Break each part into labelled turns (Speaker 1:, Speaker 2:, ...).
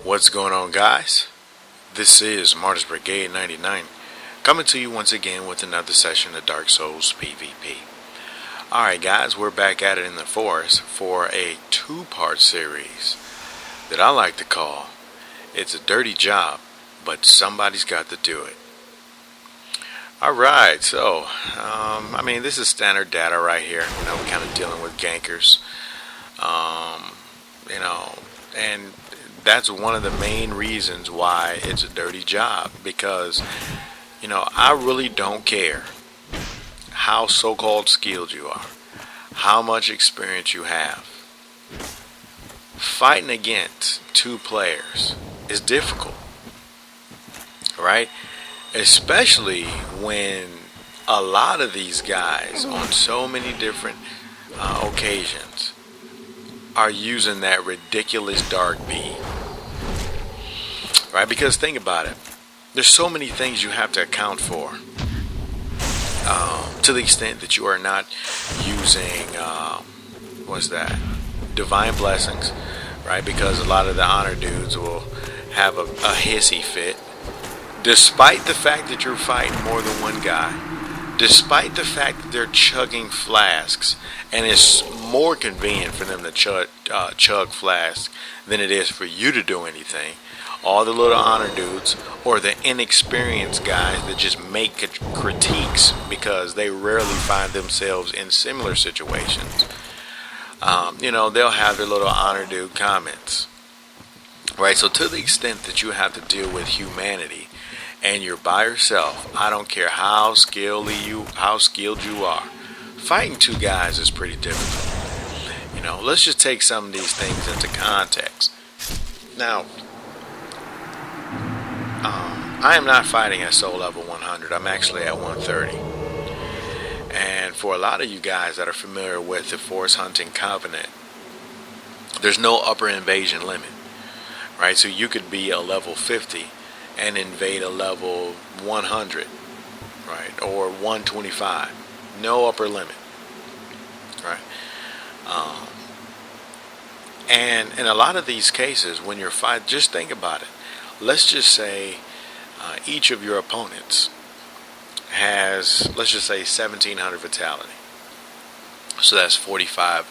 Speaker 1: What's going on, guys? This is Martyrs Brigade 99 coming to you once again with another session of Dark Souls PvP. Alright guys, we're back at it in the forest for a two-part series that I like to call It's a Dirty Job, but Somebody's Got to Do It. Alright, so, this is standard data right here. We're kind of dealing with gankers. And that's one of the main reasons why it's a dirty job, because I really don't care how so-called skilled you are, how much experience you have. Fighting against two players is difficult, right? Especially when a lot of these guys on so many different occasions are using that ridiculous dark bead, right? Because think about it, there's so many things you have to account for, to the extent that you are not using divine blessings, right? Because a lot of the honor dudes will have a hissy fit, despite the fact that you're fighting more than one guy, despite the fact that they're chugging flasks, and it's more convenient for them to chug flasks than it is for you to do anything. All the little honor dudes or the inexperienced guys that just make critiques because they rarely find themselves in similar situations, they'll have their little honor dude comments, right? So to the extent that you have to deal with humanity and you're by yourself, I don't care how skilled you are, fighting two guys is pretty difficult. Let's just take some of these things into context. Now, I am not fighting at soul level 100. I'm actually at 130. And for a lot of you guys that are familiar with the Forest Hunting Covenant, there's no upper invasion limit, right? So you could be a level 50 and invade a level 100, right? Or 125. No upper limit, right? And in a lot of these cases, when you're fighting, just think about it. Let's just say each of your opponents has, let's just say, 1,700 vitality. So that's 45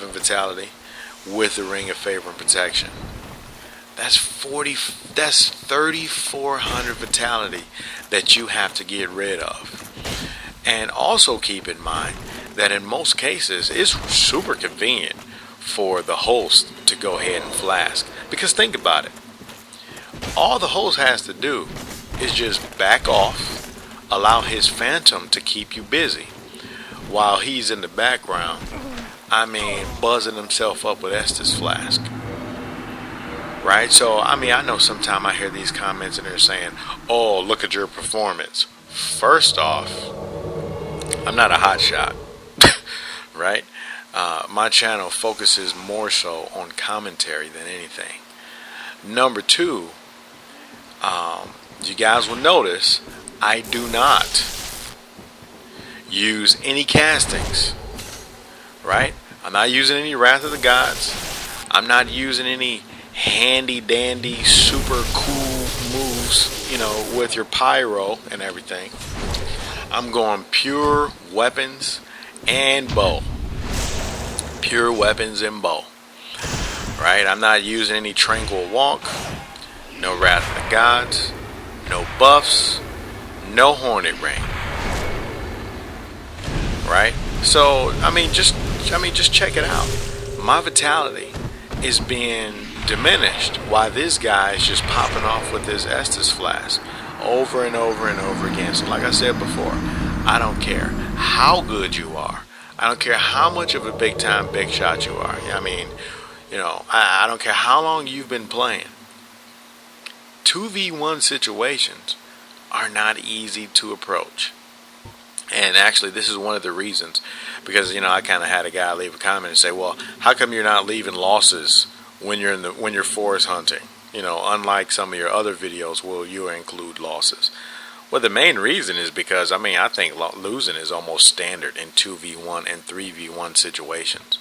Speaker 1: in vitality with the Ring of Favor and Protection. That's 3,400 vitality that you have to get rid of. And also keep in mind that in most cases it's super convenient for the host to go ahead and flask. Because think about it. All the host has to do is just back off, allow his phantom to keep you busy while he's in the background, buzzing himself up with Estus flask. Right? So, I know sometimes I hear these comments and they're saying, oh, look at your performance. First off, I'm not a hotshot, right? My channel focuses more so on commentary than anything. Number two, you guys will notice I do not use any castings, right? I'm not using any Wrath of the Gods. I'm not using any handy dandy super cool moves, with your pyro and everything. I'm going pure weapons and bow. Pure weapons and bow. Right? I'm not using any Tranquil Walk, no Wrath of the Gods, no buffs, no Hornet Ring. Right? So, just check it out. My vitality is being diminished while this guy is just popping off with his Estus flask over and over and over again. So like I said before, I don't care how good you are. I don't care how much of a big shot you are. I don't care how long you've been playing. 2v1 situations are not easy to approach. And actually, this is one of the reasons, because I kind of had a guy leave a comment and say, "Well, how come you're not leaving losses when you're forest hunting? Unlike some of your other videos, will you include losses?" Well, the main reason is because I think losing is almost standard in 2v1 and 3v1 situations.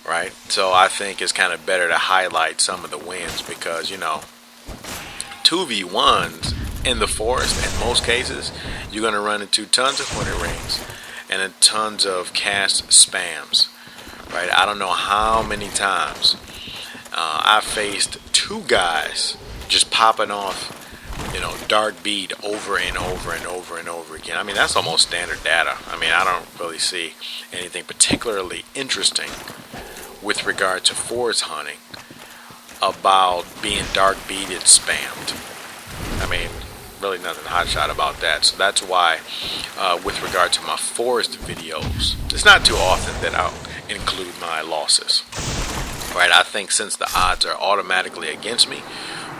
Speaker 1: right? So I think it's kind of better to highlight some of the wins because, 2v1s in the forest, in most cases, you're going to run into tons of hornet rings and tons of cast spams, right? I don't know how many times I faced two guys just popping off, dark bead over and over and over and over again. I mean, that's almost standard data. I mean, I don't really see anything particularly interesting with regard to forest hunting about being dark beaded spammed. I mean, really nothing hotshot about that. So that's why, with regard to my forest videos, it's not too often that I'll include my losses. Right? I think since the odds are automatically against me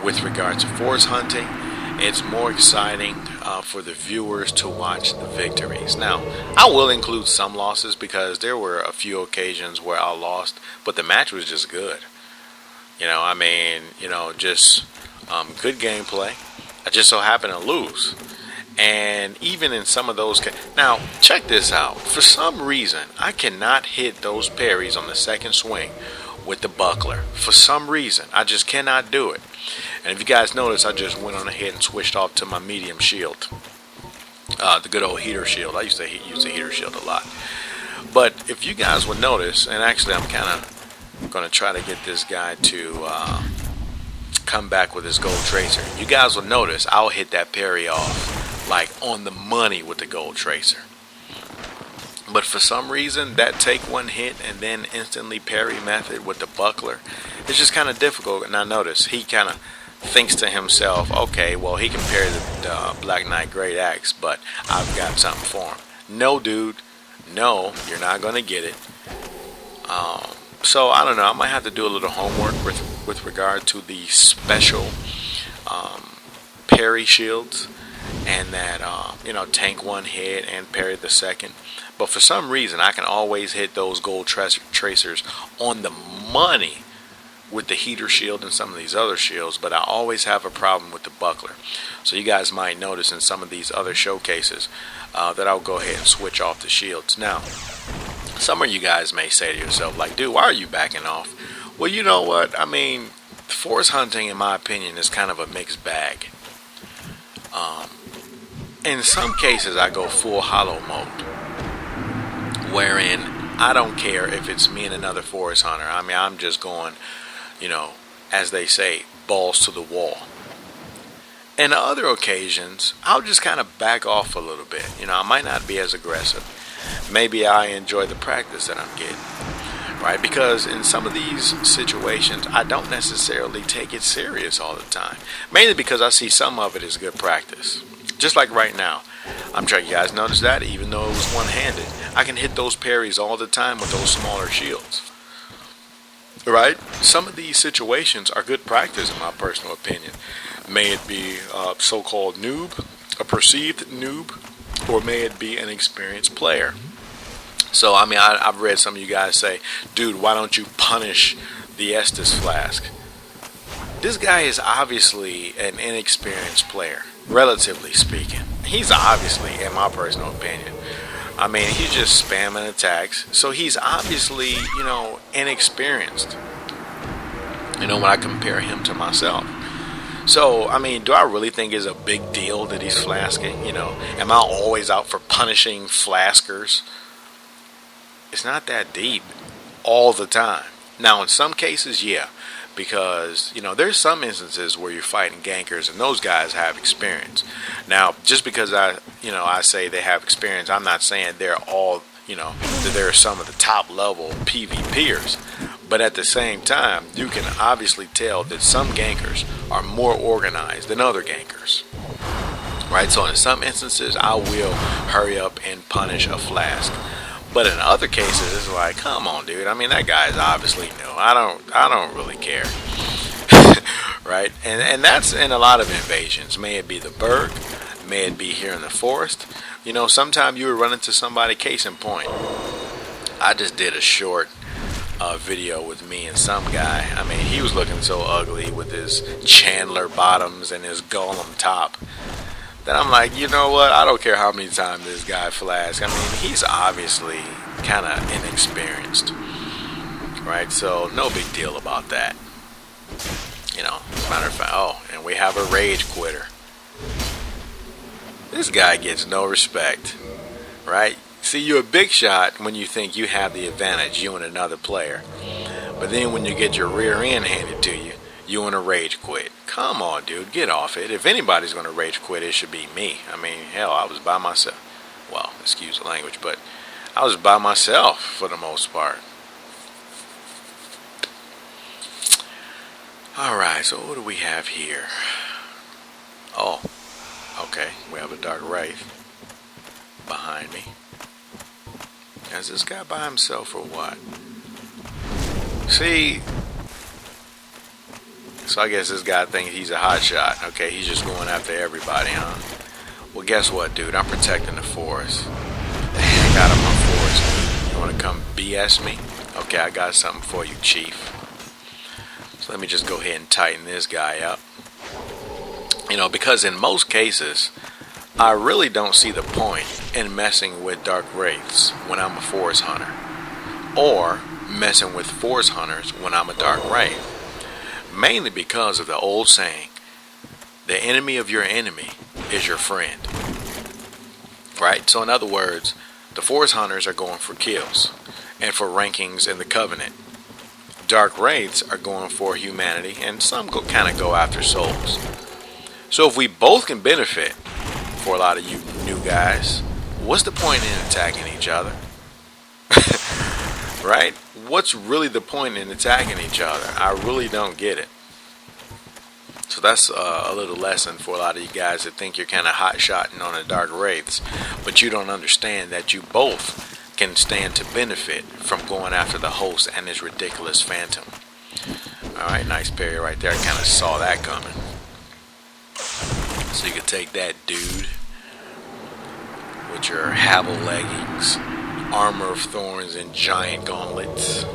Speaker 1: with regard to forest hunting, it's more exciting for the viewers to watch the victories. Now, I will include some losses because there were a few occasions where I lost, but the match was just good. Just good gameplay. I just so happened to lose. And even in some of those... Now, check this out. For some reason, I cannot hit those parries on the second swing with the buckler. For some reason, I just cannot do it. And if you guys notice, I just went on ahead and switched off to my medium shield. The good old heater shield. I used to use the heater shield a lot. But if you guys would notice, and actually I'm kind of going to try to get this guy to come back with his gold tracer. You guys will notice I'll hit that parry off like on the money with the gold tracer. But for some reason, that take one hit and then instantly parry method with the buckler, it's just kind of difficult. And I notice he kind of thinks to himself, okay, well, he can parry the Black Knight Great Axe, but I've got something for him. No, dude. No, you're not going to get it. So, I don't know. I might have to do a little homework with regard to the special parry shields and that, tank one hit and parry the second. But for some reason, I can always hit those gold tracers on the money with the heater shield and some of these other shields, but I always have a problem with the buckler. So you guys might notice in some of these other showcases that I'll go ahead and switch off the shields. Now, some of you guys may say to yourself, like, dude, why are you backing off? Well, you know what? I mean, forest hunting, in my opinion, is kind of a mixed bag. In some cases, I go full hollow mode, wherein I don't care if it's me and another forest hunter. I mean, I'm just going, as they say, balls to the wall. And other occasions, I'll just kind of back off a little bit. I might not be as aggressive. Maybe I enjoy the practice that I'm getting, right? Because in some of these situations, I don't necessarily take it serious all the time. Mainly because I see some of it as good practice. Just like right now. I'm sure you guys notice that even though it was one-handed, I can hit those parries all the time with those smaller shields. Right? Some of these situations are good practice in my personal opinion. May it be a so-called noob, a perceived noob, or may it be an experienced player. So, I mean, I've read some of you guys say, dude, why don't you punish the Estus Flask? This guy is obviously an inexperienced player, relatively speaking. He's obviously, in my personal opinion, I mean, he's just spamming attacks. So he's obviously, inexperienced. When I compare him to myself. So, I mean, do I really think it's a big deal that he's flasking? Am I always out for punishing flaskers? It's not that deep all the time. Now, in some cases, yeah. Because, there's some instances where you're fighting gankers and those guys have experience. Now, just because I say they have experience, I'm not saying they're all, that they're some of the top level PvPers. But at the same time, you can obviously tell that some gankers are more organized than other gankers. Right? So in some instances, I will hurry up and punish a flask. But in other cases, it's like, come on, dude. I mean, that guy is obviously new. I don't really care. Right? And that's in a lot of invasions. May it be the Berg, may it be here in the forest. Sometimes you would run into somebody, case in point. I just did a short video with me and some guy. I mean, he was looking so ugly with his Chandler bottoms and his Golem top. Then I'm like, you know what? I don't care how many times this guy flasks. I mean, he's obviously kind of inexperienced. right? So no big deal about that. You know, as a matter of fact, oh, and we have a rage quitter. This guy gets no respect, right? See, you're a big shot when you think you have the advantage, you and another player. But then when you get your rear end handed to you, you want to rage quit. Come on, dude, get off it. If anybody's going to rage quit, it should be me. I mean, hell, I was by myself. Well, excuse the language, but I was by myself for the most part. Alright, so what do we have here? Oh, okay, we have a dark wraith behind me. Is this guy by himself or what? See, so I guess this guy thinks he's a hot shot. Okay, he's just going after everybody, huh? Well, guess what, dude? I'm protecting the forest. Dang, I got him on forest. You want to come BS me? Okay, I got something for you, Chief. So let me just go ahead and tighten this guy up. You know, because in most cases, I really don't see the point in messing with dark wraiths when I'm a forest hunter, or messing with forest hunters when I'm a dark wraith. Mainly because of the old saying, the enemy of your enemy is your friend. Right? So in other words, the forest hunters are going for kills and for rankings in the covenant. Dark wraiths are going for humanity, and some kind of go after souls. So if we both can benefit, for a lot of you new guys, what's the point in attacking each other? Right? What's really the point in attacking each other? I really don't get it. So that's a little lesson for a lot of you guys that think you're kind of hot-shotting on the dark wraiths, but you don't understand that you both can stand to benefit from going after the host and his ridiculous phantom. Alright, nice parry right there. I kind of saw that coming. So you can take that, dude, with your Havel leggings, armor of thorns, and giant gauntlets.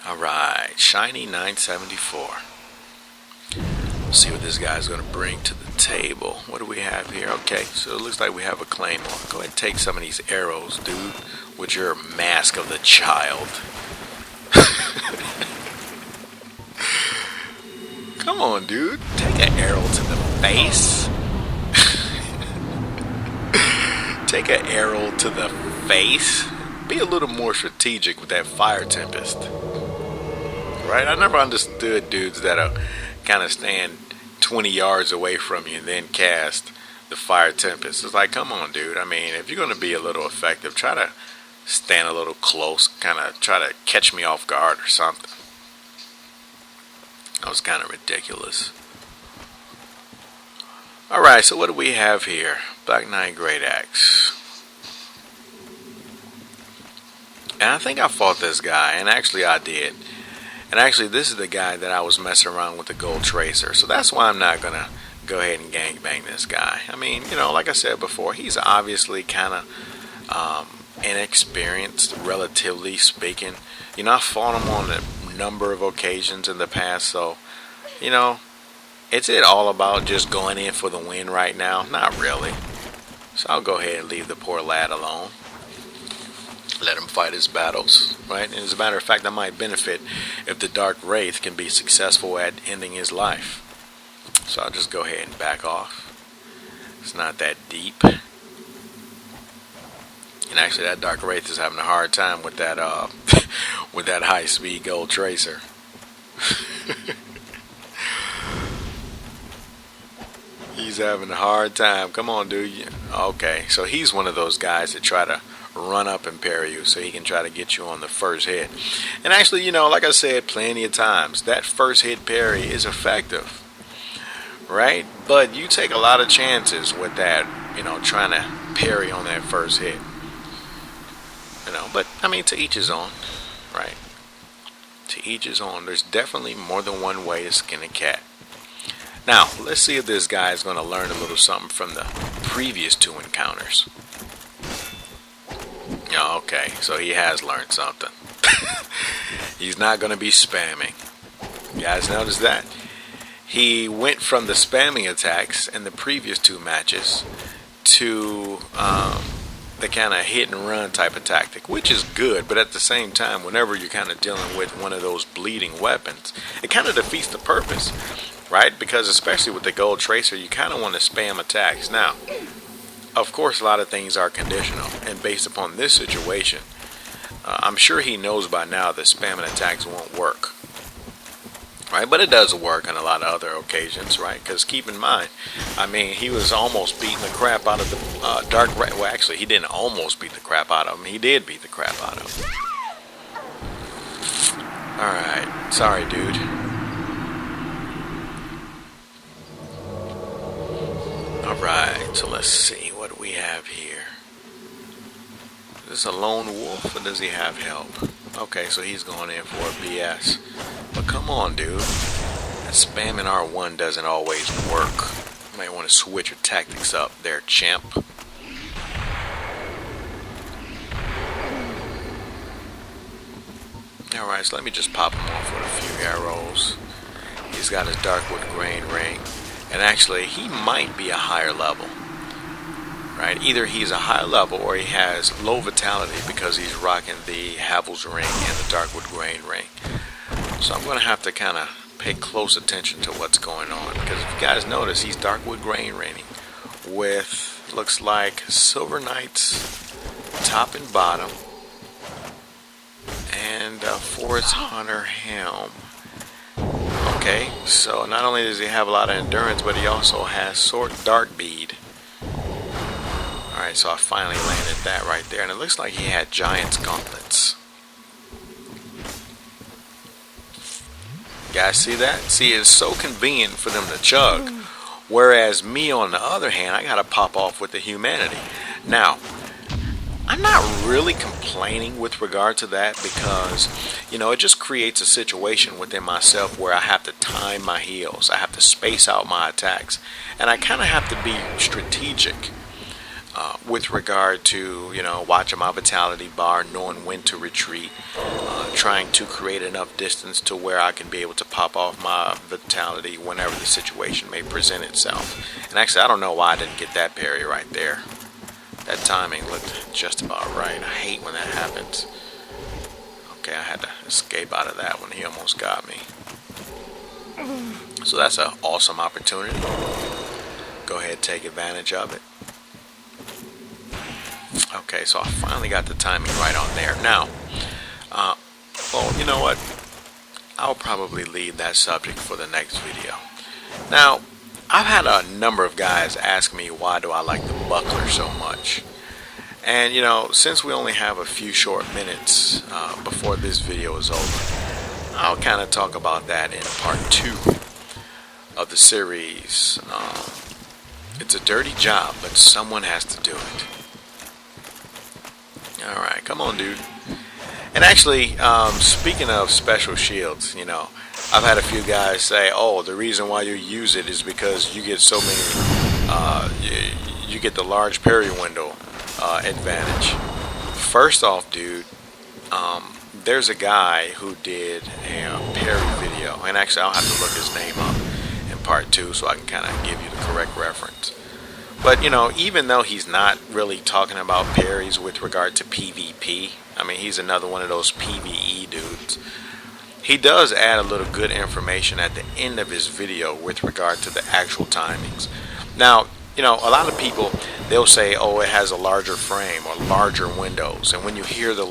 Speaker 1: Alright, shiny 974. Let's see what this guy's going to bring to the table. What do we have here? Okay, so it looks like we have a claymore. Go ahead and take some of these arrows, dude, with your mask of the child. Come on, dude. Take an arrow to the face. Take an arrow to the face. Be a little more strategic with that fire tempest. Right? I never understood dudes that'll kind of stand 20 yards away from you and then cast the fire tempest. It's like, come on, dude. I mean, if you're going to be a little effective, try to stand a little close, kind of try to catch me off guard or something. That was kind of ridiculous. Alright, so what do we have here? Black Knight Great Axe. And I think I fought this guy, and actually I did. And actually, this is the guy that I was messing around with the gold tracer. So that's why I'm not going to go ahead and gangbang this guy. I mean, you know, like I said before, he's obviously kind of inexperienced, relatively speaking. You know, I fought him on a number of occasions in the past. So, you know, is it all about just going in for the win right now? Not really. So I'll go ahead and leave the poor lad alone. Let him fight his battles, right? And as a matter of fact, I might benefit if the Dark Wraith can be successful at ending his life. So I'll just go ahead and back off. It's not that deep. And actually, that Dark Wraith is having a hard time with that with that high-speed gold tracer. He's having a hard time. Come on, dude. Okay, so he's one of those guys that try to run up and parry you so he can try to get you on the first hit. And actually, you know, like I said plenty of times, that first hit parry is effective, right? But you take a lot of chances with that, you know, trying to parry on that first hit. You know, but I mean, to each his own, right? To each his own. There's definitely more than one way to skin a cat. Now, let's see if this guy is going to learn a little something from the previous two encounters. Okay, so he has learned something. He's not going to be spamming. You guys notice that? He went from the spamming attacks in the previous two matches to the kind of hit and run type of tactic, which is good, but at the same time, whenever you're kind of dealing with one of those bleeding weapons, it kind of defeats the purpose, right? Because especially with the gold tracer, you kind of want to spam attacks. Now, of course, a lot of things are conditional, and based upon this situation, I'm sure he knows by now that spamming attacks won't work, right? But it does work on a lot of other occasions, right? Because keep in mind, I mean, he was almost beating the crap out of the dark rat. Well, actually, he didn't almost beat the crap out of him. He did beat the crap out of him. All right, sorry, dude. All right, so let's see what we have here. Is this a lone wolf, or does he have help? Okay, so he's going in for a BS. But come on, dude. That spamming R1 doesn't always work. You might want to switch your tactics up there, champ. Alright, so let me just pop him off with a few arrows. He's got his Darkwood Grain Ring. And actually, he might be a higher level. Right? Either he's a high level or he has low vitality because he's rocking the Havel's Ring and the Darkwood Grain Ring. So I'm going to have to kind of pay close attention to what's going on, because if you guys notice, he's Darkwood Grain Raining with, looks like, Silver Knights top and bottom and Forest Hunter Helm. Okay, so not only does he have a lot of endurance, but he also has Sword Dark Bead. Alright, so I finally landed that right there, and it looks like he had Giant's Gauntlets. You guys see that? See, it's so convenient for them to chug. Whereas me, on the other hand, I gotta pop off with the humanity. Now, I'm not really complaining with regard to that, because, you know, it just creates a situation within myself where I have to time my heals. I have to space out my attacks. And I kind of have to be strategic with regard to, you know, watching my vitality bar, knowing when to retreat, trying to create enough distance to where I can be able to pop off my vitality whenever the situation may present itself. And actually, I don't know why I didn't get that parry right there. That timing looked just about right. I hate when that happens. Okay, I had to escape out of that one. He almost got me. So that's an awesome opportunity. Go ahead and take advantage of it. Okay, so I finally got the timing right on there. Now, well, you know what? I'll probably leave that subject for the next video. Now, I've had a number of guys ask me why do I like the buckler so much. And, you know, since we only have a few short minutes before this video is over, I'll kind of talk about that in part 2 of the series. It's a dirty job, but someone has to do it. Alright, come on, dude. And actually, speaking of special shields, you know, I've had a few guys say, oh, the reason why you use it is because you get so many, you get the large parry window advantage. First off, dude, there's a guy who did a parry video, and actually I'll have to look his name up in part 2 so I can kind of give you the correct reference. But, you know, even though he's not really talking about parries with regard to PvP, I mean, he's another one of those PvE dudes, he does add a little good information at the end of his video with regard to the actual timings. Now, you know, a lot of people, they'll say, oh, it has a larger frame or larger windows. And when you hear the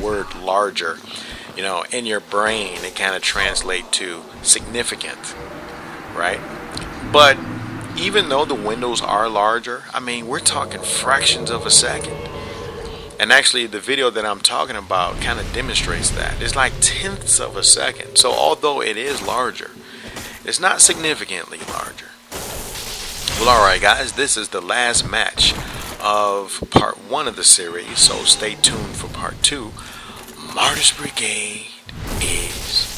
Speaker 1: word larger, you know, in your brain, it kind of translates to significant, right? But even though the windows are larger, I mean, we're talking fractions of a second. And actually, the video that I'm talking about kind of demonstrates that. It's like tenths of a second. So although it is larger, it's not significantly larger. Well, alright guys, this is the last match of part 1 of the series, so stay tuned for part 2. Martyrs Brigade is